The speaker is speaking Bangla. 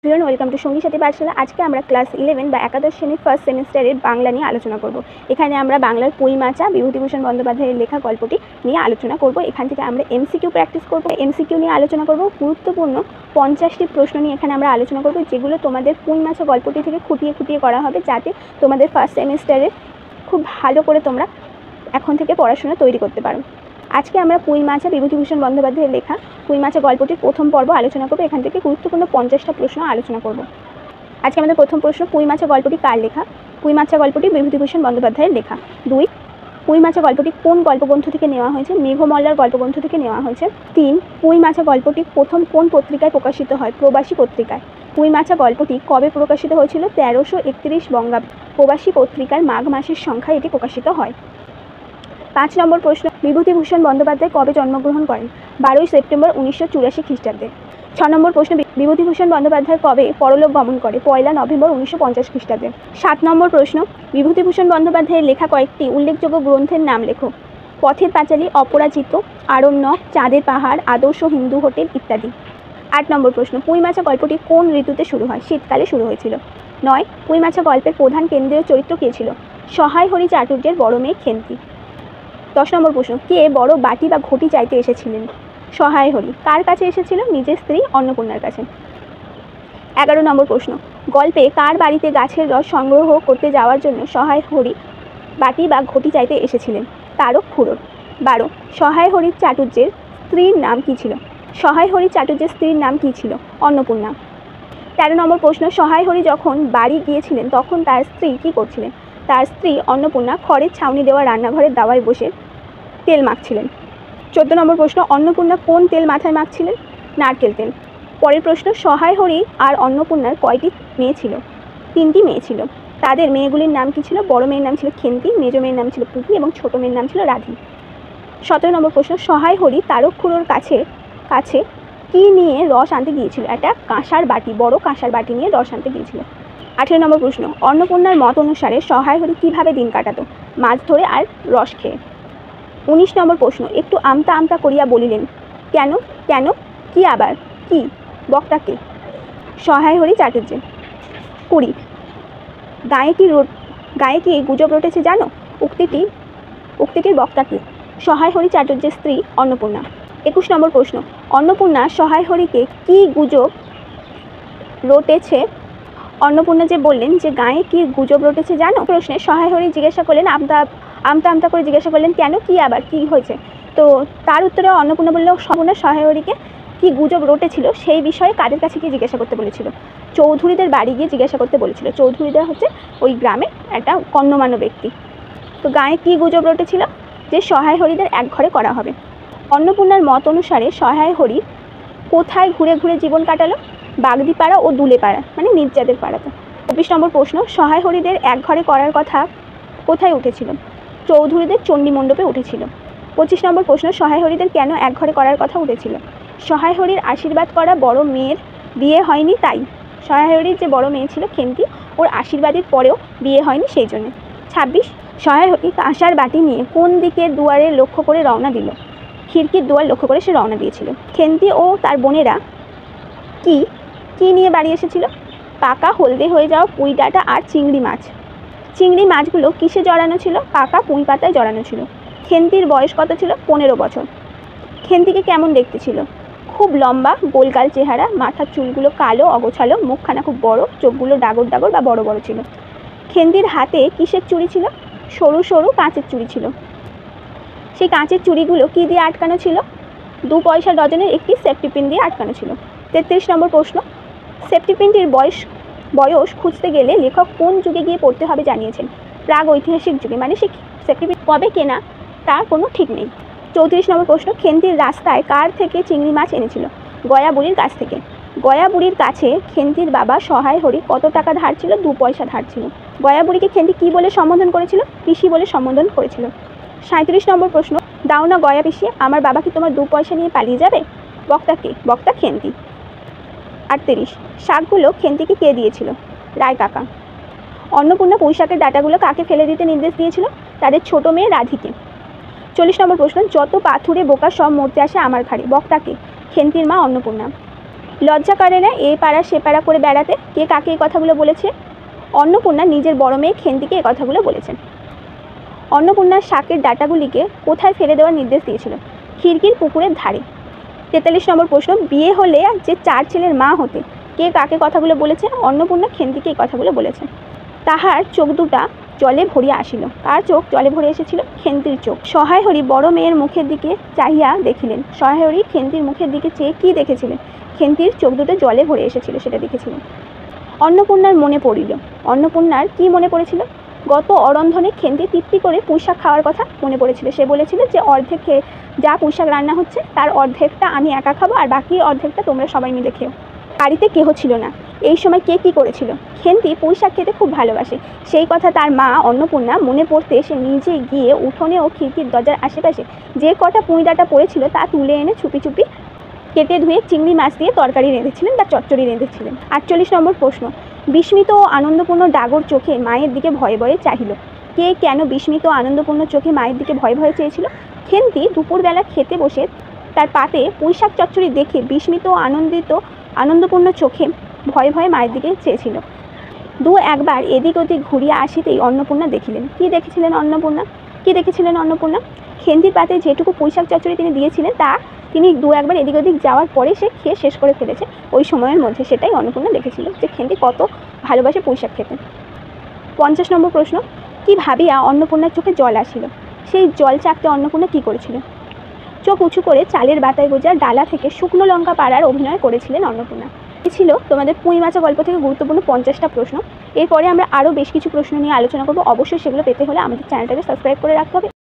এভরিওয়ান, ওয়েলকাম টু সঙ্গী সাথী পাঠশালা। আজকে আমরা ক্লাস 11 বা একাদশ শ্রেণীর ফার্স্ট সেমিস্টারের বাংলা নিয়ে আলোচনা করব। এখানে আমরা বাংলার পুঁইমাচা বিভূতিভূষণ বন্দ্যোপাধ্যায়ের লেখা গল্পটি নিয়ে আলোচনা করব। এখান থেকে আমরা এমসিকিউ প্র্যাকটিস করব, এমসিকিউ নিয়ে আলোচনা করব। গুরুত্বপূর্ণ 50টি প্রশ্ন নিয়ে এখানে আমরা আলোচনা করব, যেগুলো তোমাদের পুঁইমাচা গল্পটি থেকে খুঁটিয়ে খুঁটিয়ে করা হবে, যাতে তোমাদের ফার্স্ট সেমিস্টারে খুব ভালো করে তোমরা এখন থেকে পড়াশোনা তৈরি করতে পারো। আজকে আমরা পুঁইমাচা বিভূতিভূষণ বন্দ্যোপাধ্যায়ের লেখা পুঁইমাচা গল্পটির প্রথম পর্ব আলোচনা করব। এখান থেকে গুরুত্বপূর্ণ 50টা প্রশ্ন আলোচনা করব। আজকে আমাদের প্রথম প্রশ্ন, পুঁইমাচা গল্পটি কার লেখা? পুঁইমাচা গল্পটি বিভূতিভূষণ বন্দ্যোপাধ্যায়ের লেখা। 2, পুঁইমাচা গল্পটি কোন গল্পগ্রন্থ থেকে নেওয়া হয়েছে? মেঘমল্লার গল্পগ্রন্থ থেকে নেওয়া হয়েছে। 3, পুঁইমাচা গল্পটি প্রথম কোন পত্রিকায় প্রকাশিত হয়? প্রবাসী পত্রিকায়। পুঁইমাচা গল্পটি কবে প্রকাশিত হয়েছিল? 1331 বঙ্গাব্দে। প্রবাসী পত্রিকার মাঘ মাসের সংখ্যায় এটি প্রকাশিত হয়। 5 নম্বর প্রশ্ন, বিভূতিভূষণ বন্দ্যোপাধ্যায় কবে জন্মগ্রহণ করেন? 12 সেপ্টেম্বর 1984 খ্রিস্টাব্দে। 6 নম্বর প্রশ্ন, বিভূতিভূষণ বন্দ্যোপাধ্যায় কবে পরলোক গমন করে? 1 নভেম্বর 1950 খ্রিস্টাব্দে। 7 নম্বর প্রশ্ন, বিভূতিভূষণ বন্দ্যোপাধ্যায়ের লেখা কয়েকটি উল্লেখযোগ্য গ্রন্থের নাম লেখো। পথের পাঁচালী, অপরাজিত, আরণ্যক, চাঁদের পাহাড়, আদর্শ হিন্দু হোটেল ইত্যাদি। 8 নম্বর প্রশ্ন, পুঁইমাচা গল্পটি কোন ঋতুতে শুরু হয়? শীতকালে শুরু হয়েছিল। 9, পুঁইমাচা গল্পের প্রধান কেন্দ্রীয় চরিত্র কে ছিল? সহায় হরি চাটুর্যের বড় মেয়ে খেন্তি। 10 নম্বর প্রশ্ন, কে বড় বাটি বা ঘটি চাইতে এসেছিলেন? সহায় হরি। কার কাছে এসেছিল? নিজের স্ত্রী অন্নপূর্ণার কাছে। 11 নম্বর প্রশ্ন, গল্পে কার বাড়িতে গাছের রস সংগ্রহ করতে যাওয়ার জন্য সহায় হরি বাটি বা ঘটি চাইতে এসেছিলেন? তারক ফুরোর। 12, সহায় হরি চাটুর্যের স্ত্রীর নাম কী ছিল? সহায় হরি চাটুর্যের স্ত্রীর নাম কী ছিল? অন্নপূর্ণা। 13 নম্বর প্রশ্ন, সহায় হরি যখন বাড়ি গিয়েছিলেন তখন তার স্ত্রী কী করছিলেন? তার স্ত্রী অন্নপূর্ণা খড়ের ছাউনি দেওয়া রান্নাঘরের দাওয়ায় বসে তেল মাখছিলেন। 14 নম্বর প্রশ্ন, অন্নপূর্ণা কোন তেল মাথায় মাখছিলেন? নারকেল তেল। পরের প্রশ্ন, সহায় হরি আর অন্নপূর্ণার কয়টি মেয়ে ছিল? 3টি মেয়ে ছিল। তাদের মেয়েগুলির নাম কী ছিল? বড় মেয়ের নাম ছিল খেন্তি, মেজো মেয়ের নাম ছিল পুঁটি এবং ছোট মেয়ের নাম ছিল রাধি। 17 নম্বর প্রশ্ন, সহায় হরি তারক খুড়োর কাছে কি নিয়ে রস আনতে গিয়েছিল? একটা কাঁসার বাটি, বড় কাঁসার বাটি নিয়ে রস আনতে গিয়েছিল। 18 নম্বর প্রশ্ন, অন্নপূর্ণার মত অনুসারে সহায় হরি কীভাবে দিন কাটাতো? মাছ ধরে আর রস খেয়ে। 19 নম্বর প্রশ্ন, একটু আমতা আমতা করিয়া বলিলেন, কেন কেন কি আবার কি? বক্তা কে? সহায় হরি চাটুর্য। 20, গায়ে কি গুজব রটেছে জানো? উক্তিটির বক্তা কে? সহায় হরি চাটুর্যের স্ত্রী অন্নপূর্ণা। 21 নম্বর প্রশ্ন, অন্নপূর্ণা সহায় হরিকে কি গুজব রটেছে? অন্নপূর্ণা যে বললেন যে গায়ে কি গুজব রটেছে জানো, প্রশ্নে সহায় হরি জিজ্ঞাসা করলেন, আমতা আমতা করে জিজ্ঞাসা করলেন, কেন কি আবার কি হয়েছে? তো তার উত্তরে অন্নপূর্ণা বলল, সহায় হরিকে কি গুজব রটেছিল সেই বিষয়ে কাদের কাছে গিয়ে জিজ্ঞাসা করতে বলেছিল? চৌধুরীদের বাড়ি গিয়ে জিজ্ঞাসা করতে বলেছিল। চৌধুরীদের হচ্ছে ওই গ্রামে একটা গণ্যমান্য ব্যক্তি। তো গায়ে কি গুজব রটেছিল? যে সহায় হরিদের এক ঘরে করা হবে। অন্নপূর্ণার মত অনুসারে সহায় হরি কোথায় ঘুরে ঘুরে জীবন কাটালো? বাগদিপাড়া ও দুলেপাড়া, মানে মির্জাদের পাড়াতে। 24 নম্বর প্রশ্ন, সহায় হরিদের এক ঘরে করার কথা কোথায় উঠেছিল? চৌধুরীদের চণ্ডী মণ্ডপে উঠেছিল। 25 নম্বর প্রশ্ন, সহায় হরিদের কেন এক ঘরে করার কথা উঠেছিল? সহায় হরির আশীর্বাদ করা বড় মেয়ের বিয়ে হয়নি তাই। সহায় হরির যে বড় মেয়ে ছিল খেন্তি, ওর আশীর্বাদের পরেও বিয়ে হয়নি সেই জন্য। 26, সহায় হরি কাঁসার বাটি নিয়ে কোন দিকের দুয়ারে লক্ষ্য করে রওনা দিল? খিড়কির দুয়ার লক্ষ্য করে সে রওনা দিয়েছিল। খেন্তি ও তার বোনেরা কি নিয়ে বাড়ি এসেছিল? পাকা হলদে হয়ে যাওয়া পুঁই ডাঁটা আর চিংড়ি মাছ। চিংড়ি মাছগুলো কিসে জড়ানো ছিল? পাকা পুঁই পাতায় জড়ানো ছিল। খেন্তির বয়স কত ছিল? 15 বছর। খেন্তিকে কেমন দেখতে ছিল? খুব লম্বা, গোলগাল চেহারা, মাথার চুলগুলো কালো অগোছালো, মুখখানা খুব বড়, চোখগুলো ডাগর ডাগর বা বড় বড় ছিল। খেন্তির হাতে কিসের চুড়ি ছিল? সরু সরু কাঁচের চুড়ি ছিল। সেই কাঁচের চুড়িগুলো কি দিয়ে আটকানো ছিল? 2 পয়সা ডজনের একটি সেফটি পিন দিয়ে আটকানো ছিল। 33 নম্বর প্রশ্ন, সেফটি পিনটির বয়স খুঁজতে গেলে লেখক কোন যুগে গিয়ে পড়তে হবে জানিয়েছেন? প্রাগ ঐতিহাসিক যুগে, মানে সে সেফটি পিন কবে কেনা তার কোনো ঠিক নেই। 34 নম্বর প্রশ্ন, খেন্তির রাস্তায় কার থেকে চিংড়ি মাছ এনেছিল? গয়া বুড়ির কাছ থেকে। গয়া বুড়ির কাছে খেন্তির বাবা সহায় হরি কত টাকা ধার ছিল? 2 পয়সা ধার ছিল। গয়া বুড়িকে খেন্তি কী বলে সম্বোধন করেছিল? পিসি বলে সম্বোধন করেছিল। 37 নম্বর প্রশ্ন, দাও না গয়া পিসি, আমার বাবা কি তোমার 2 পয়সা নিয়ে পালিয়ে যাবে? বক্তা কে? বক্তা খেন্তি। 38, শাকগুলো খেন্তিকে কে দিয়েছিল? রায় কাকা। অন্নপূর্ণা পুঁইশাকের ডাঁটাগুলো কাকে ফেলে দিতে নির্দেশ দিয়েছিল? তাদের ছোট মেয়ে রাধিকে। 40 নম্বর প্রশ্ন, যত পাথুরে বোকা সব মরতে আসে আমার ঘাড়ে। বক্তা কে? খেন্তির মা অন্নপূর্ণা। লজ্জা করে না এই পাড়া সে পাড়া করে বেড়াতে? কে কাকে এই কথাগুলো বলেছে? অন্নপূর্ণা নিজের বড় মেয়ে খেন্তিকে এই কথাগুলো বলেছেন। অন্নপূর্ণার শাকের ডাঁটাগুলিকে কোথায় ফেলে দেওয়ার নির্দেশ দিয়েছিল? খিড়কির পুকুরের ধারে। 43 নম্বর প্রশ্ন, বিয়ে হলে যে 4 ছেলের মা হতে, কে কাকে কথাগুলো বলেছে? অন্নপূর্ণা খেন্তিকে এই কথাগুলো বলেছেন। তাহার চোখ দুটা জলে ভরিয়া আসিল। কার চোখ জলে ভরে এসেছিল? খেন্তির চোখ। সহায় হরি বড় মেয়ের মুখের দিকে চাহিয়া দেখিলেন। সহায় হরি খেন্তির মুখের দিকে চেয়ে কী দেখেছিলেন? খেন্তির চোখ দুটো জলে ভরে এসেছিল, সেটা দেখেছিলেন। অন্নপূর্ণার মনে পড়িল। অন্নপূর্ণার কি মনে পড়েছিল? গত অরন্ধনে খেন্তি তৃপ্তি করে পুঁইশাক খাওয়ার কথা মনে পড়েছিল। সে বলেছিল যে অর্ধেক যা পুঁইশাক রান্না হচ্ছে তার অর্ধেকটা আমি একা খাবো আর বাকি অর্ধেকটা তোমরা সবাই মিলে খেও। বাড়িতে কেহ ছিল না। এই সময় কে কী করেছিল? খেন্তি পুঁইশাক খেতে খুব ভালোবাসে। সেই কথা তার মা অন্নপূর্ণা মনে পড়তে সে নিজে গিয়ে উঠোনে ও খিড়কির দরজার আশেপাশে যে কটা পুঁই ডাঁটা পড়েছিল তা তুলে এনে চুপি চুপি কেটে ধুয়ে চিংড়ি মাছ দিয়ে তরকারি রেঁধেছিলেন বা চচ্চড়ি রেঁধেছিলেন। 48 নম্বর প্রশ্ন, বিস্মিত ও আনন্দপূর্ণ ডাগর চোখে মায়ের দিকে ভয়ে ভয়ে চাহিল। কে কেন বিস্মিত ও আনন্দপূর্ণ চোখে মায়ের দিকে ভয়ে ভয়ে চেয়েছিল? খেন্তি দুপুরবেলা খেতে বসে তার পাতে পুঁইশাক চচ্চড়ি দেখে বিস্মিত ও আনন্দপূর্ণ চোখে ভয়ে ভয়ে মায়ের দিকে চেয়েছিল। একবার এদিক ওদিক ঘুরিয়া আসিতেই অন্নপূর্ণা দেখিলেন। কি দেখেছিলেন অন্নপূর্ণা? খেন্তির পাতে যেটুকু পুঁইশাক চচ্চড়ি তিনি দিয়েছিলেন তা তিনি একবার এদিক ওদিক যাওয়ার পরে সে খেয়ে শেষ করে ফেলেছে। ওই সময়ের মধ্যে সেটাই অন্নপূর্ণা দেখেছিল যে খেন্তি কত ভালোবাসে পুঁইশাক খেতে। 50 নম্বর প্রশ্ন, কি ভাবিয়া অন্নপূর্ণার চোখে জল আসিল? সেই জল চাকতে অন্নপূর্ণা কি করেছিল? চোখ উঁচু করে চালের বাতায় গোজা ডালা থেকে শুকনো লঙ্কা পাড়ার অভিনয় করেছিলেন অন্নপূর্ণা। এই ছিল তোমাদের পুঁই মাচা গল্প থেকে গুরুত্বপূর্ণ 50টা প্রশ্ন। এরপরে আমরা আরও বেশ কিছু প্রশ্ন নিয়ে আলোচনা করব। অবশ্যই সেগুলো পেতে হলে আমাদের চ্যানেলটাকে সাবস্ক্রাইব করে রাখতে হবে।